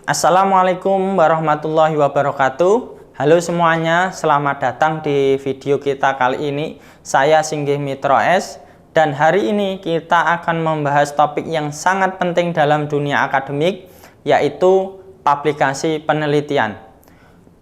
Assalamualaikum warahmatullahi wabarakatuh. Halo semuanya, selamat datang di video kita kali ini. Saya Singgih Mitro S, dan hari ini kita akan membahas topik yang sangat penting dalam dunia akademik, yaitu publikasi penelitian.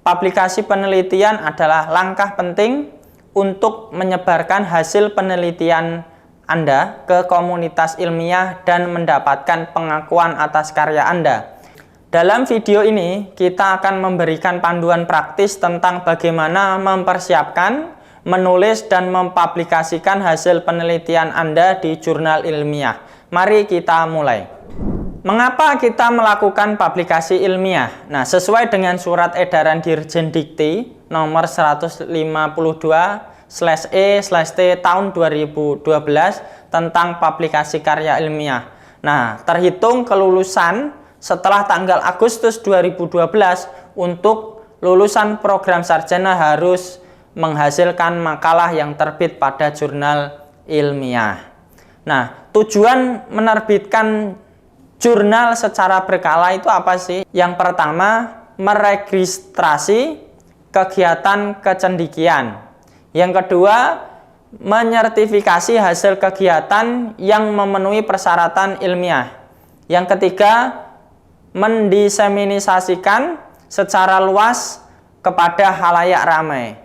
Publikasi penelitian adalah langkah penting untuk menyebarkan hasil penelitian Anda ke komunitas ilmiah dan mendapatkan pengakuan atas karya Anda. Dalam video ini, kita akan memberikan panduan praktis tentang bagaimana mempersiapkan, menulis, dan mempublikasikan hasil penelitian Anda di jurnal ilmiah. Mari kita mulai. Mengapa kita melakukan publikasi ilmiah? Nah, sesuai dengan surat edaran Dirjen Dikti nomor 152/E/T tahun 2012 tentang publikasi karya ilmiah. Nah, terhitung kelulusan setelah tanggal Agustus 2012 untuk lulusan program sarjana harus menghasilkan makalah yang terbit pada jurnal ilmiah. Nah, tujuan menerbitkan jurnal secara berkala itu apa sih? Yang pertama, meregistrasi kegiatan kecendikian. Yang kedua, menyertifikasi hasil kegiatan yang memenuhi persyaratan ilmiah. Yang ketiga, mendiseminisasikan secara luas kepada khalayak ramai.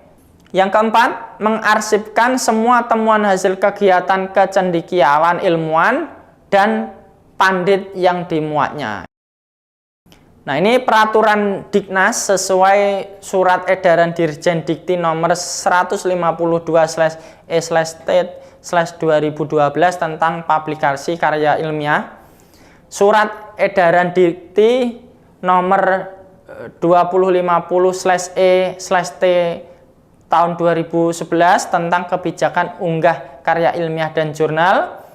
Yang keempat, mengarsipkan semua temuan hasil kegiatan kecendikiawan ilmuwan dan pandit yang dimuatnya. Nah, ini peraturan Diknas sesuai surat edaran Dirjen Dikti nomor 152/E/T/2012 tentang publikasi karya ilmiah. Surat edaran Dikti nomor 2050/E/T tahun 2011 tentang kebijakan unggah karya ilmiah dan jurnal.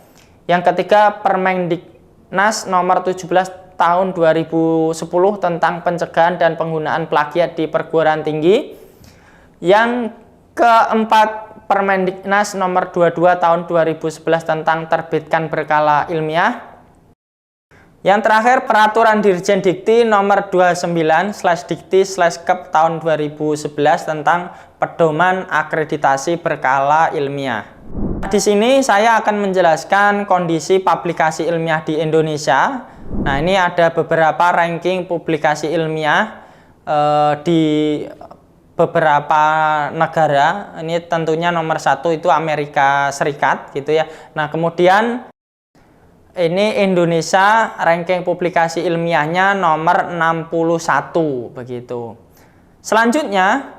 Yang ketiga, Permendiknas nomor 17 tahun 2010 tentang pencegahan dan penggunaan plagiat di perguruan tinggi. Yang keempat, Permendiknas nomor 22 tahun 2011 tentang terbitkan berkala ilmiah. Yang terakhir, peraturan Dirjen Dikti nomor 29/Dikti/Kep tahun 2011 tentang pedoman akreditasi berkala ilmiah. Di sini saya akan menjelaskan kondisi publikasi ilmiah di Indonesia. Nah, ini ada beberapa ranking publikasi ilmiah di beberapa negara. Ini tentunya nomor 1 itu Amerika Serikat gitu ya. Nah, kemudian ini Indonesia ranking publikasi ilmiahnya nomor 61 begitu. Selanjutnya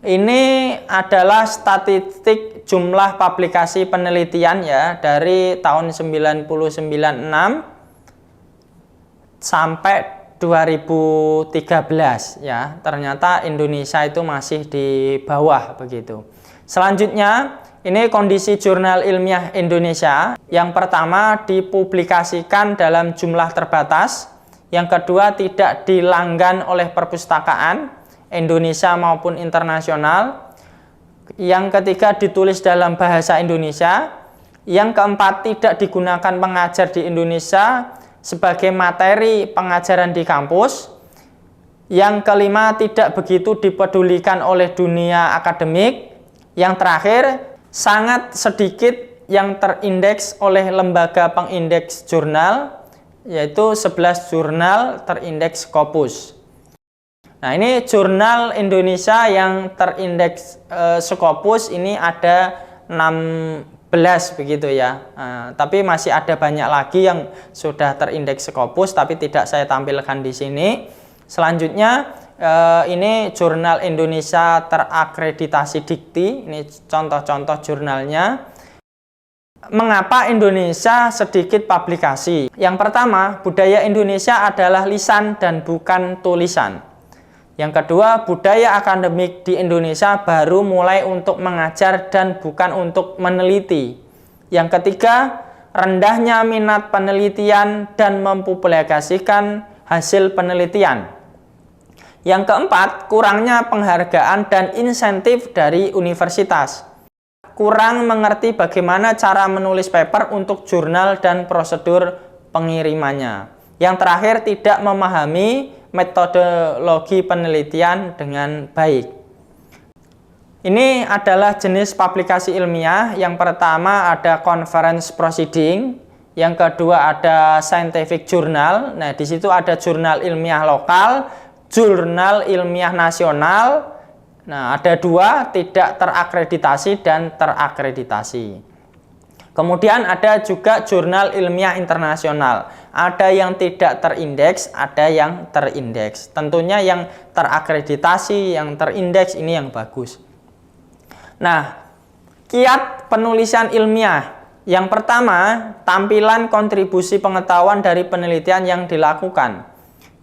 ini adalah statistik jumlah publikasi penelitian ya dari tahun 1996 sampai 2013 ya. Ternyata Indonesia itu masih di bawah begitu. Selanjutnya ini kondisi jurnal ilmiah Indonesia. Yang pertama, dipublikasikan dalam jumlah terbatas. Yang kedua, tidak dilanggan oleh perpustakaan Indonesia maupun internasional. Yang ketiga, ditulis dalam bahasa Indonesia. Yang keempat, tidak digunakan pengajar di Indonesia sebagai materi pengajaran di kampus. Yang kelima, tidak begitu dipedulikan oleh dunia akademik. Yang terakhir, sangat sedikit yang terindeks oleh lembaga pengindeks jurnal, yaitu 11 jurnal terindeks Scopus. Nah, ini jurnal Indonesia yang terindeks Scopus ini ada 16 begitu ya. Tapi masih ada banyak lagi yang sudah terindeks Scopus tapi tidak saya tampilkan di sini. Selanjutnya ini jurnal Indonesia terakreditasi Dikti. Ini contoh-contoh jurnalnya. Mengapa Indonesia sedikit publikasi? Yang pertama, budaya Indonesia adalah lisan dan bukan tulisan. Yang kedua, budaya akademik di Indonesia baru mulai untuk mengajar dan bukan untuk meneliti. Yang ketiga, rendahnya minat penelitian dan mempublikasikan hasil penelitian. Yang keempat, kurangnya penghargaan dan insentif dari universitas. Kurang mengerti bagaimana cara menulis paper untuk jurnal dan prosedur pengirimannya. Yang terakhir, tidak memahami metodologi penelitian dengan baik. Ini adalah jenis publikasi ilmiah. Yang pertama ada conference proceeding, yang kedua ada scientific journal. Nah, di situ ada jurnal ilmiah lokal, jurnal ilmiah nasional. Nah, ada dua, tidak terakreditasi dan terakreditasi. Kemudian ada juga jurnal ilmiah internasional. Ada yang tidak terindeks, ada yang terindeks. Tentunya yang terakreditasi, yang terindeks ini yang bagus. Nah, kiat penulisan ilmiah. Yang pertama, tampilan kontribusi pengetahuan dari penelitian yang dilakukan.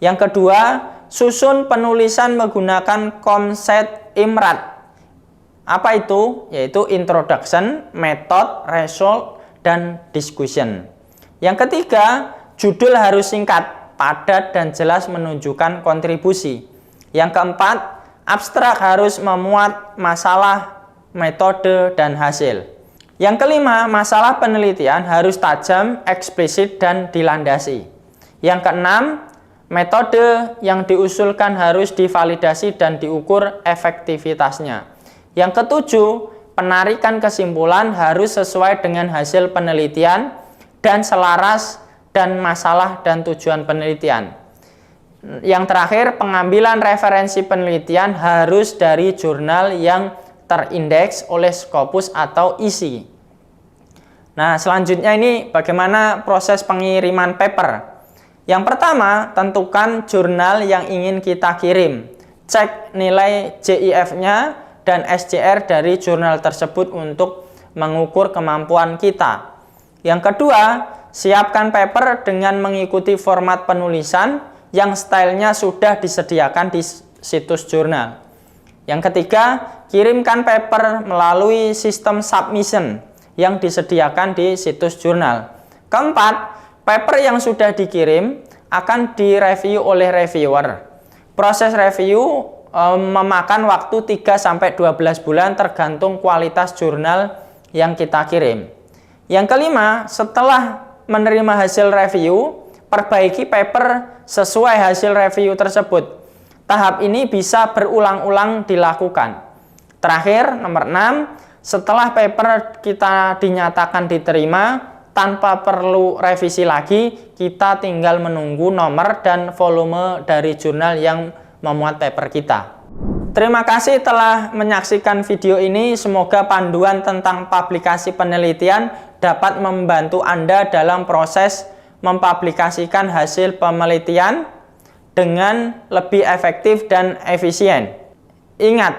Yang kedua, susun penulisan menggunakan konsep IMRAD. Apa itu? Yaitu introduction, method, result, dan discussion. Yang ketiga, judul harus singkat, padat, dan jelas menunjukkan kontribusi. Yang keempat, abstrak harus memuat masalah, metode, dan hasil. Yang kelima, masalah penelitian harus tajam, eksplisit, dan dilandasi. Yang keenam, metode yang diusulkan harus divalidasi dan diukur efektivitasnya. Yang ketujuh, penarikan kesimpulan harus sesuai dengan hasil penelitian dan selaras dan masalah dan tujuan penelitian. Yang terakhir, pengambilan referensi penelitian harus dari jurnal yang terindeks oleh Scopus atau ISI. Nah, selanjutnya ini bagaimana proses pengiriman paper. Yang pertama, tentukan jurnal yang ingin kita kirim. Cek nilai JIF-nya dan SCR dari jurnal tersebut untuk mengukur kemampuan kita. Yang kedua, siapkan paper dengan mengikuti format penulisan yang stylenya sudah disediakan di situs jurnal. Yang ketiga, kirimkan paper melalui sistem submission yang disediakan di situs jurnal. Keempat, paper yang sudah dikirim akan direview oleh reviewer. Proses review memakan waktu 3-12 bulan tergantung kualitas jurnal yang kita kirim. Yang kelima, setelah menerima hasil review, perbaiki paper sesuai hasil review tersebut. Tahap ini bisa berulang-ulang dilakukan. Terakhir, nomor 6, setelah paper kita dinyatakan diterima, tanpa perlu revisi lagi, kita tinggal menunggu nomor dan volume dari jurnal yang memuat paper kita. Terima kasih telah menyaksikan video ini. Semoga panduan tentang publikasi penelitian dapat membantu Anda dalam proses mempublikasikan hasil penelitian dengan lebih efektif dan efisien. Ingat,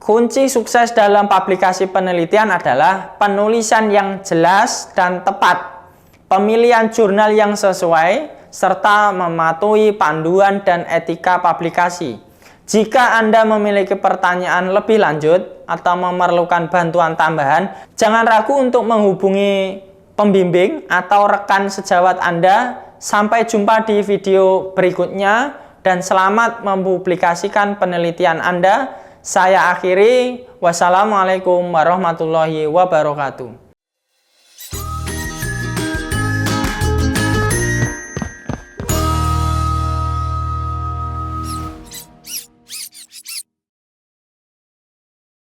kunci sukses dalam publikasi penelitian adalah penulisan yang jelas dan tepat, pemilihan jurnal yang sesuai, serta mematuhi panduan dan etika publikasi. Jika Anda memiliki pertanyaan lebih lanjut atau memerlukan bantuan tambahan, jangan ragu untuk menghubungi pembimbing atau rekan sejawat Anda. Sampai jumpa di video berikutnya dan selamat mempublikasikan penelitian Anda. Saya akhiri. Wassalamualaikum warahmatullahi wabarakatuh.